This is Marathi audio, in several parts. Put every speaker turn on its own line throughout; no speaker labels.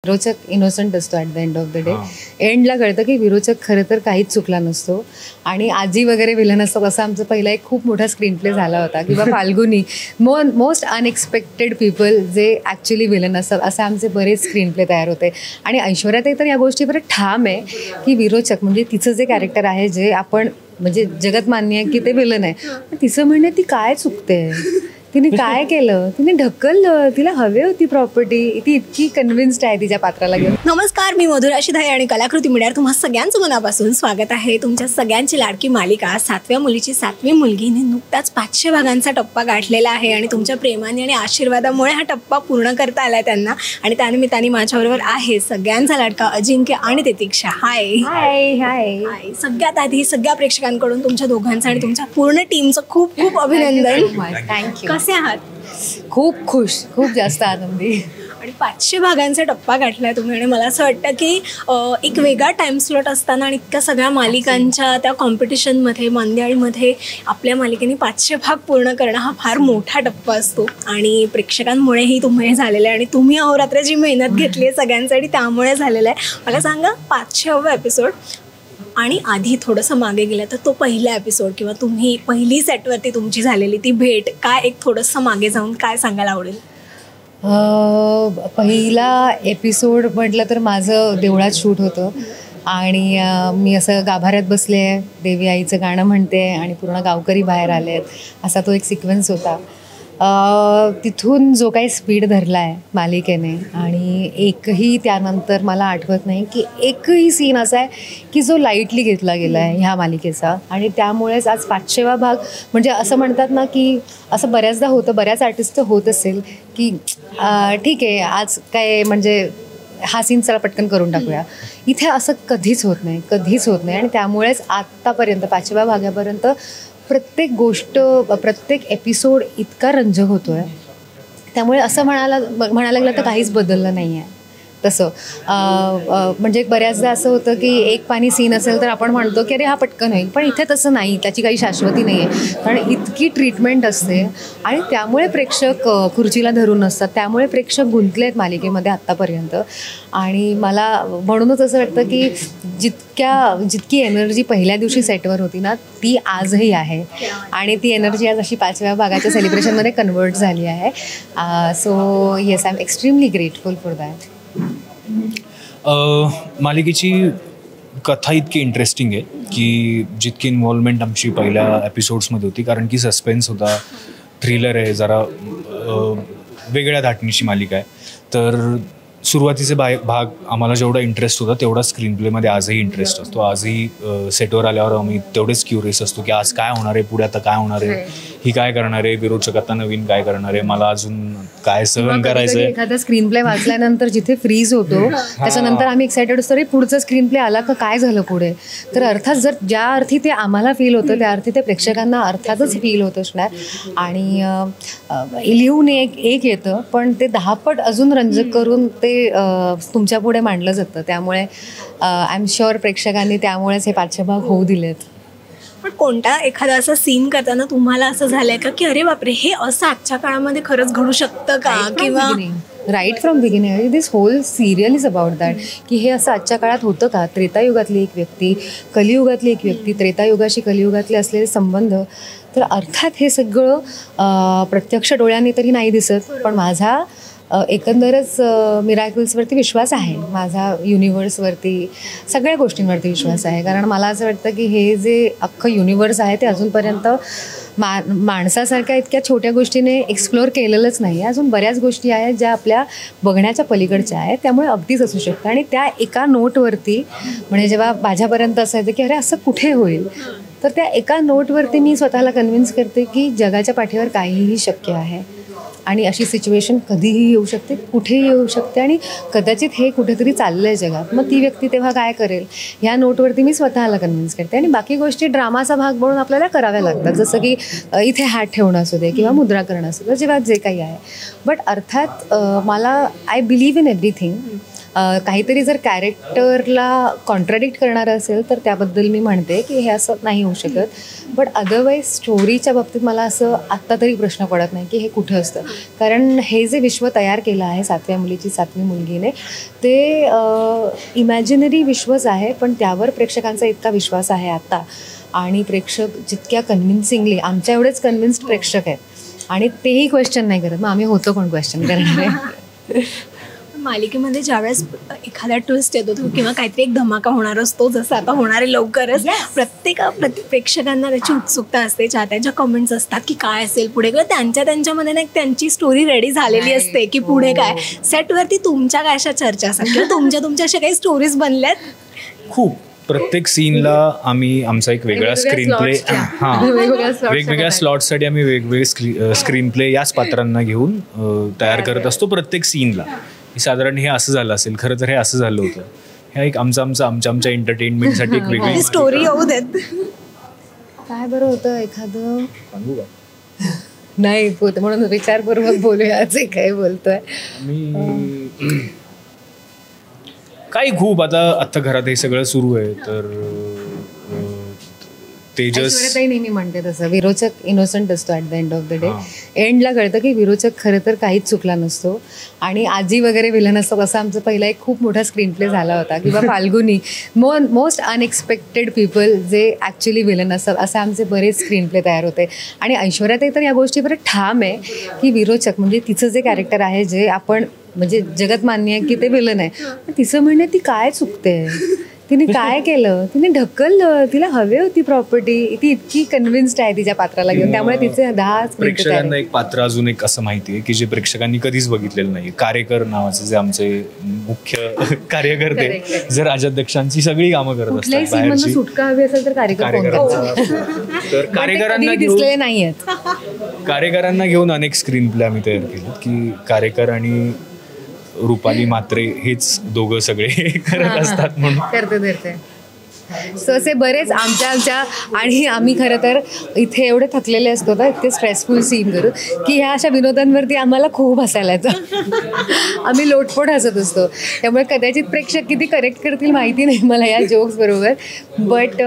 विरोचक इनोसंट असतो at the end of the day. एंडला कळतं की विरोचक खरं तर काहीच चुकला नसतो आणि आजी वगैरे विलन असतात. असं आमचा पहिला एक खूप मोठा स्क्रीन प्ले झाला होता किंवा फाल्गुनी मोस्ट अनएक्सपेक्टेड पीपल जे ॲक्च्युली विलन असतात असे आमचे बरेच स्क्रीन प्ले तयार होते. आणि ऐश्वर्याताई तर या गोष्टीवर ठाम आहे की विरोचक म्हणजे तिचं जे कॅरेक्टर आहे जे आपण म्हणजे जगत मान्य आहे की ते विलन आहे, पण तिचं म्हणणं ती काय चुकते, तिने काय केलं, तिने ढकललं, तिला हवी होती प्रॉपर्टी, ती इतकी कन्व्हिन्स्ड आहे तिच्या पात्राला घेऊन.
नमस्कार, मी मधुरा शिधाई आणि कलाकृती मीडियावर तुम्हा सगळ्यांचं मनापासून स्वागत आहे. तुमच्या सगळ्यांची लाडकी मालिका 7व्या मुलीची 7वी मुलगीने नुकताच 500 भागांचा टप्पा गाठलेला आहे आणि तुमच्या प्रेमाने आणि आशीर्वादामुळे हा टप्पा पूर्ण करता आलाय त्यांना. आणि त्यानिमित्ताने माझ्याबरोबर आहे सगळ्यांचा लाडका अजिंक्य आणि तितिक्षा. हाय
हाय हाय.
सगळ्यात आधी सगळ्या प्रेक्षकांकडून तुमच्या दोघांचं आणि तुमच्या पूर्ण टीमचं खूप खूप अभिनंदन.
थँक्यू.
कसे आहात?
खूप खुश, खूप जास्त आनंदी.
आणि 500 भागांचा टप्पा गाठलाय तुम्ही आणि मला असं वाटतं की एक वेगळा टाइम स्लॉट असताना आणि इतक्या सगळ्या मालिकांच्या त्या कॉम्पिटिशनमध्ये मंदिराळीमध्ये आपल्या मालिकेने 500 भाग पूर्ण करणं हा फार मोठा टप्पा असतो आणि प्रेक्षकांमुळेही तुम्ही झालेलं आहे आणि तुम्ही अहोरात्राची मेहनत घेतली आहे सगळ्यांसाठी, त्यामुळे झालेलं आहे. मला सांगा 500वा एपिसोड आणि आधी थोडंसं मागे गेलं तर तो पहिला एपिसोड किंवा तुम्ही पहिली सेटवरती तुमची झालेली ती भेट, काय एक थोडंसं मागे जाऊन काय सांगायला आवडेल?
पहिला एपिसोड म्हटलं तर माझं देवळात शूट होतं आणि मी असं गाभाऱ्यात बसले आहे, देवी आईचं गाणं म्हणते आणि पूर्ण गावकरी बाहेर आले आहेत असा तो एक सिक्वेन्स होता. तिथून जो काही स्पीड धरला आहे मालिकेने आणि एकही त्यानंतर मला आठवत नाही की एकही सीन असा आहे की जो लाईटली घेतला गेला आहे ह्या मालिकेचा. आणि त्यामुळेच आज 500वा भाग म्हणजे असं म्हणतात ना की असं बऱ्याचदा होतं, बऱ्याच आर्टिस्टचं होत असेल की ठीक आहे आज काय म्हणजे हा सीन चला पटकन करून टाकूया. इथे असं कधीच होत नाही, कधीच होत नाही. आणि त्यामुळेच आत्तापर्यंत 5व्या भागापर्यंत प्रत्येक गोष्ट, प्रत्येक एपिसोड इतका रंजक होतो आहे. त्यामुळे असं म्हणायला गेलं तर काहीच बदललं नाही आहे तसं. म्हणजे बऱ्याचदा असं होतं की एक पाणी सीन असेल तर आपण म्हणतो की अरे हा पटकन होईल, पण इथे तसं नाही, त्याची काही शाश्वती नाही आहे. कारण इतकी ट्रीटमेंट असते आणि त्यामुळे प्रेक्षक खुर्चीला धरून असतात, त्यामुळे प्रेक्षक गुंतले आहेत मालिकेमध्ये आत्तापर्यंत. आणि मला म्हणूनच असं वाटतं की जितकी एनर्जी पहिल्या दिवशी सेटवर होती ना ती आजही आहे आणि ती एनर्जी आज अशी 5व्या भागाच्या सेलिब्रेशनमध्ये कन्वर्ट झाली आहे. So yes, I am extremely grateful for that.
मालिकेची कथा इतकी इंटरेस्टिंग आहे की जितकी इन्व्हॉल्वमेंट आमची पहिल्या एपिसोड्समध्ये होती, कारण की सस्पेन्स होता, थ्रिलर आहे, जरा वेगळ्या धाटणीची मालिका आहे. तर सुरुवातीचे भाग आम्हाला जेवढा इंटरेस्ट होता तेवढा स्क्रीन प्लेमध्ये आजही इंटरेस्ट असतो. आजही सेटवर आल्यावर आम्ही तेवढेच क्युरियस असतो की आज काय होणार आहे, पुढे आता काय होणार आहे, ही काय करणार आहे, विरोचक आता नवीन काय करणार आहे, मला अजून काय सहन करायचं आहे.
एखादा स्क्रीन प्ले वाचल्यानंतर जिथे फ्रीज होतो त्याच्यानंतर आम्ही एक्सायटेड असतो रे पुढचा स्क्रीन प्ले आला का, काय झालं पुढे. तर अर्थात जर ज्या अर्थी ते आम्हाला फील होतं त्या अर्थी ते प्रेक्षकांना अर्थातच फील होत असणार. आणि लिहून एक येतं पण ते 10 पट अजून रंजक करून ते तुमच्या पुढे मांडलं जातं. त्यामुळे आय एम शुअर प्रेक्षकांनी त्यामुळेच हे 500 भाग होऊ दिलेत.
पण कोणता एखादा असा सीन करताना तुम्हाला असं झालंय का की अरे बापरे हे असं आजच्या काळामध्ये खरंच घडू शकतं का? किंवा
right from beginning this whole serial is about that की हे असं आजच्या काळात होतं का? त्रेतायुगातली एक व्यक्ती, कलियुगातली एक व्यक्ती, त्रेतायुगाशी कलियुगातले असलेले संबंध. तर अर्थात हे सगळं प्रत्यक्ष डोळ्यांनी तरी नाही दिसत, पण माझा एकंदरच मिराकल्सवरती विश्वास आहे, माझा युनिवर्सवरती, सगळ्या गोष्टींवरती विश्वास आहे. कारण मला असं वाटतं की हे जे अख्खं युनिवर्स आहे ते अजूनपर्यंत माणसासारख्या इतक्या छोट्या गोष्टीने एक्सप्लोअर केलेलंच नाही. अजून बऱ्याच गोष्टी आहेत ज्या आपल्या बघण्याच्या पलीकडच्या आहेत, त्यामुळे अगदीच असू शकतं. आणि त्या एका नोटवरती म्हणजे जेव्हा माझ्यापर्यंत असायचं की अरे असं कुठे होईल, तर त्या एका नोटवरती मी स्वतःला कन्व्हिन्स करते की जगाच्या पाठीवर काहीही शक्य आहे आणि अशी सिच्युएशन कधीही येऊ शकते, कुठेही येऊ शकते आणि कदाचित हे कुठेतरी चाललं आहे जगात. मग ती व्यक्ती तेव्हा काय करेल ह्या नोटवरती मी स्वतःला कन्व्हिन्स करते. आणि बाकी गोष्टी ड्रामाचा भाग म्हणून आपल्याला कराव्या लागतात, जसं की इथे हात ठेवणं असू दे किंवा मुद्रा करणं असू दे, जेव्हा जे काही आहे. बट अर्थात मला आय बिलीव्ह इन एव्हरीथिंग. काहीतरी जर कॅरेक्टरला कॉन्ट्राडिक्ट करणारं असेल तर त्याबद्दल मी म्हणते की हे असं नाही होऊ शकत. बट अदरवाईज स्टोरीच्या बाबतीत मला असं आत्ता तरी प्रश्न पडत नाही की हे कुठं असतं. कारण हे जे विश्व तयार केलं आहे 7व्या मुलीची 7वी मुलगीने, ते इमॅजिनरी विश्वच आहे, पण त्यावर प्रेक्षकांचा इतका विश्वास आहे आत्ता. आणि प्रेक्षक जितक्या कन्व्हिन्सिंगली, आमच्या एवढेच कन्व्हिन्स्ड प्रेक्षक आहेत आणि तेही क्वेश्चन नाही करत, मग आम्ही होतो कोण क्वेश्चन करणारे.
मालिकेमध्ये ज्यावेळेस एखादा ट्विस्ट येतो किंवा काहीतरी एक धमाका होणार असतो, जसं आता होणार आहे लवकरच, प्रत्येक प्रेक्षकांना त्याची उत्सुकता असते, त्यांच्या कमेंट्स असतात की काय असेल पुढे, किंवा त्यांच्यामध्ये ना त्यांची स्टोरी रेडी झालेली असते की पुढे काय. सेटवरती तुमच्या काय अशा चर्चा असतात किंवा तुमच्या अशा काही स्टोरीज बनल्यात?
खूप. प्रत्येक सीनला आम्ही आमचा एक वेगळा स्क्रीन प्ले, वेगवेगळ्या स्लॉटसाठी आम्ही वेगवेगळे स्क्रीन प्ले याच पात्रांना घेऊन तयार करत असतो प्रत्येक सीनला. साधारण हे असं झालं असेल, खरं तर हे असं झालं होतं. हे एक आमच्या एंटरटेनमेंटसाठी एक वेगळी
स्टोरी येऊ देत.
काय बरं होतं एखादं सांगू का? नाही होत म्हणून विचारपूर्वक बोलूया जे काय बोलतोय
मी. काही खूप आता घरात हे सगळं सुरू आहे, तर तेजस
नेहमी म्हणते तसं विरोचक इनोसंट असतो at the end of the day. एंडला कळतं की विरोचक खरं तर काहीच चुकला नसतो आणि आजी वगैरे विलन असतात. असं आमचा पहिला एक खूप मोठा स्क्रीन प्ले झाला होता किंवा फाल्गुनी, मोस्ट अनएक्सपेक्टेड पीपल जे ॲक्च्युली विलन असतात, असे आमचे बरेच स्क्रीन प्ले तयार होते. आणि ऐश्वर्याताई तर या गोष्टीवर ठाम आहे की विरोचक म्हणजे तिचं जे कॅरेक्टर आहे, जे आपण म्हणजे जगत मान्य आहे की ते विलन आहे, पण तिचं म्हणणे ती काय चुकते, तिने काय केलं, तिने ढकललं, तिला हवी होती प्रॉपर्टी, ती इतकी कन्व्हिन्स्ड आहे तिच्या पात्राला घेऊन. त्यामुळे तिचे 10
प्रेक्षकांना एक पात्र अजून एक असं माहिती आहे की जे प्रेक्षकांनी कधीच बघितलेलं नाही. कार्यकर नावाचे जे आमचे मुख्य कार्यकर्ते, जे राजाध्यक्षांची सगळी कामं करत असतात बाहेरची,
सुटका हवी असेल तर
तर कार्यकरांना
दिसलेले नाही आहेत.
कार्यकरांना घेऊन अनेक स्क्रीन प्ले आम्ही तयार केले की कार्यकर आणि रुपाली मात्रे हेच दोघं सगळे करत असतात म्हणून
करते. सो असे बरेच आमच्या आणि आम्ही खरं तर इथे एवढे थकलेले असतो ना, इतके स्ट्रेसफुल सीन करू की ह्या अशा विनोदांवरती आम्हाला खूप हसायला येतं. आम्ही लोटपोट हसत असतो. त्यामुळे कदाचित प्रेक्षक किती करेक्ट करतील माहिती नाही मला या जोक्स बरोबर. बट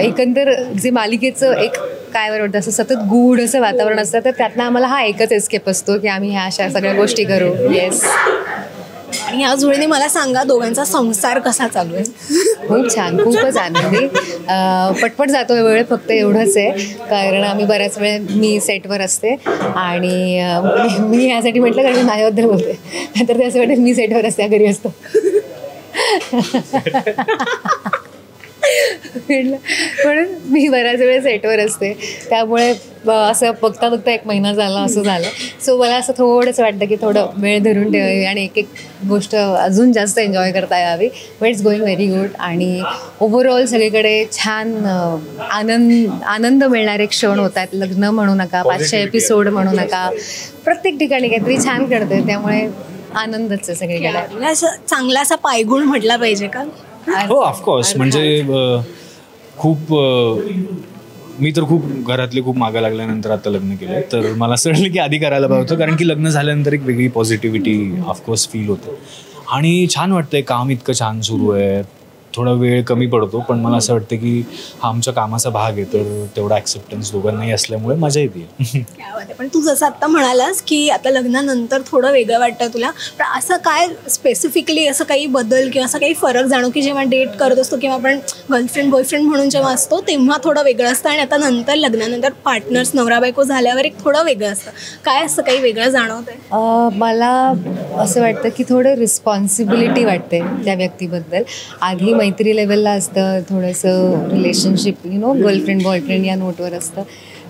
एकंदर जे मालिकेचं एक काय बरोबर असं सतत गूढ असं वातावरण असतं, तर त्यातनं आम्हाला हा एकच एस्केप असतो की आम्ही ह्या अशा सगळ्या गोष्टी करू. येस.
आणि या जोडीने मला सांगा, दोघांचा संसार कसा चालू आहे?
खूप छान, खूपच आनंदी. पटपट जातो वेळ, फक्त एवढंच आहे कारण आम्ही बऱ्याच वेळ मी सेटवर असते आणि मी यासाठी म्हटलं कारण मी माझ्याबद्दल बोलते, नंतर ते असं वाटेल मी सेटवर असते, घरी असतो. म्हणून मी बऱ्याच वेळ सेटवर असते, त्यामुळे असं बघता एक महिना झाला असं झालं. सो मला असं थोडंसं वाटतं की थोडं वेळ धरून ठेवावी आणि एक गोष्ट अजून जास्त एन्जॉय करता यावी. But it's going very good आणि ओव्हरऑल सगळीकडे छान आनंद मिळणारे क्षण होत आहेत. लग्न म्हणू नका, 500 एपिसोड म्हणू नका, प्रत्येक ठिकाणी काहीतरी छान घडतंय, त्यामुळे आनंदच आहे सगळीकडे.
असं चांगला असा पायगुण म्हटला पाहिजे का?
हो, ऑफकोर्स. म्हणजे खूप मी तर खूप घरातले खूप मागं लागल्यानंतर आता लग्न केलं, तर मला असं वाटलं की आधी करायला पाहिजे होतं, कारण की लग्न झाल्यानंतर एक वेगळी पॉझिटिव्हिटी ऑफकोर्स फील होते आणि छान वाटतंय. काम इतकं छान सुरू आहे, थोडा वेळ कमी पडतो, पण मला असं वाटतं की हा आमच्या कामाचा भाग आहे, तर तेवढा ॲक्सेप्टन्स दोघांनाही असल्यामुळे मजा येते.
पण तू जसं आत्ता म्हणालास की आता लग्नानंतर थोडं वेगळं वाटतं तुला, पण असं काय स्पेसिफिकली असं काही बदल किंवा असं काही फरक जाणव की जेव्हा डेट करत असतो किंवा आपण गर्लफ्रेंड बॉयफ्रेंड म्हणून जेव्हा असतो तेव्हा थोडं वेगळं असतं आणि आता नंतर लग्नानंतर पार्टनर्स नवरा बायको झाल्यावर एक थोडं वेगळं असतं, काय असं काही वेगळं जाणवतंय?
मला असं वाटतं की थोडं रिस्पॉन्सिबिलिटी वाटते त्या व्यक्तीबद्दल. आधी मैत्री लेवलला असतं थोडंसं रिलेशनशिप गर्लफ्रेंड बॉयफ्रेंड या नोटवर असतं,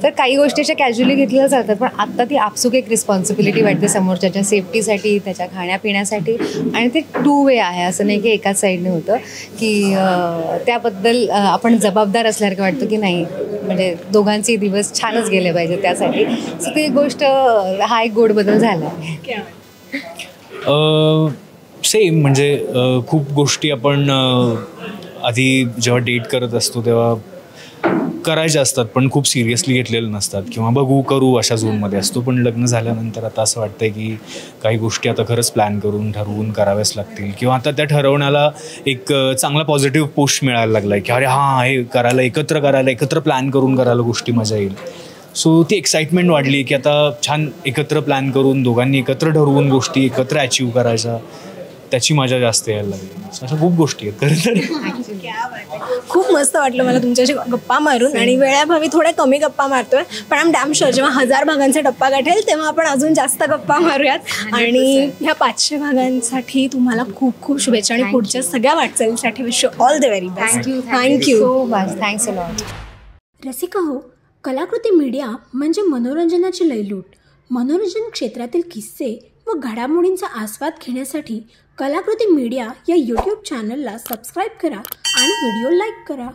तर काही गोष्टी अशा कॅज्युअली घेतल्या जातात, पण आत्ता ती आपसूक एक रिस्पॉन्सिबिलिटी वाटते समोरच्याच्या सेफ्टीसाठी, त्याच्या खाण्यापिण्यासाठी, आणि ते 2 वे आहे, असं नाही की एकाच साईडने होतं की त्याबद्दल आपण जबाबदार असल्यासारखं वाटतं की नाही, म्हणजे दोघांचे दिवस छानच गेले पाहिजे त्यासाठी. सो ती गोष्ट हा एक गोड बदल झाला आहे.
सेम, म्हणजे खूप गोष्टी आपण आधी जेव्हा डेट करत असतो तेव्हा करायचे असतात पण खूप सिरियसली घेतलेले नसतात किंवा बघू करू अशा झोनमध्ये असतो. पण लग्न झाल्यानंतर आता असं वाटतंय की काही गोष्टी आता खरंच प्लॅन करून ठरवून कराव्याच लागतील किंवा आता त्या ठरवण्याला एक चांगला पॉझिटिव्ह पुश मिळायला लागला आहे की अरे हां हे करायला एकत्र प्लॅन करून करायला गोष्टी मजा येईल. सो ती एक्साइटमेंट वाढली की आता छान एकत्र प्लॅन करून दोघांनी एकत्र ठरवून गोष्टी एकत्र अचीव्ह करायच्या, त्याची मजा जास्त यायला लागली. अशा खूप गोष्टी आहेत खरं तर.
खूप मस्त वाटलं मला तुमच्याशी गप्पा मारून आणि वेळाभावी थोड्या कमी गप्पा मारतोय पण आम डॅम शुअर जेव्हा 1000 भागांचे टप्पा गाठेल तेव्हा आपण अजून जास्त गप्पा मारूयात. आणि ह्या 500 भागांसाठी तुम्हाला खूप खूप शुभेच्छा आणि पुढच्या सगळ्या वाटचालीसाठी wish you all the very best. Thank you
so much. Thanks a lot.
Rasika हो, कलाकृती मीडिया म्हणजे मनोरंजनाची लयलूट. मनोरंजन क्षेत्रातील किस्से व घडामोडींचा आस्वाद घेण्यासाठी कलाकृती मीडिया या यूट्यूब चॅनलला सबस्क्राईब करा आणि व्हिडिओ लाईक करा.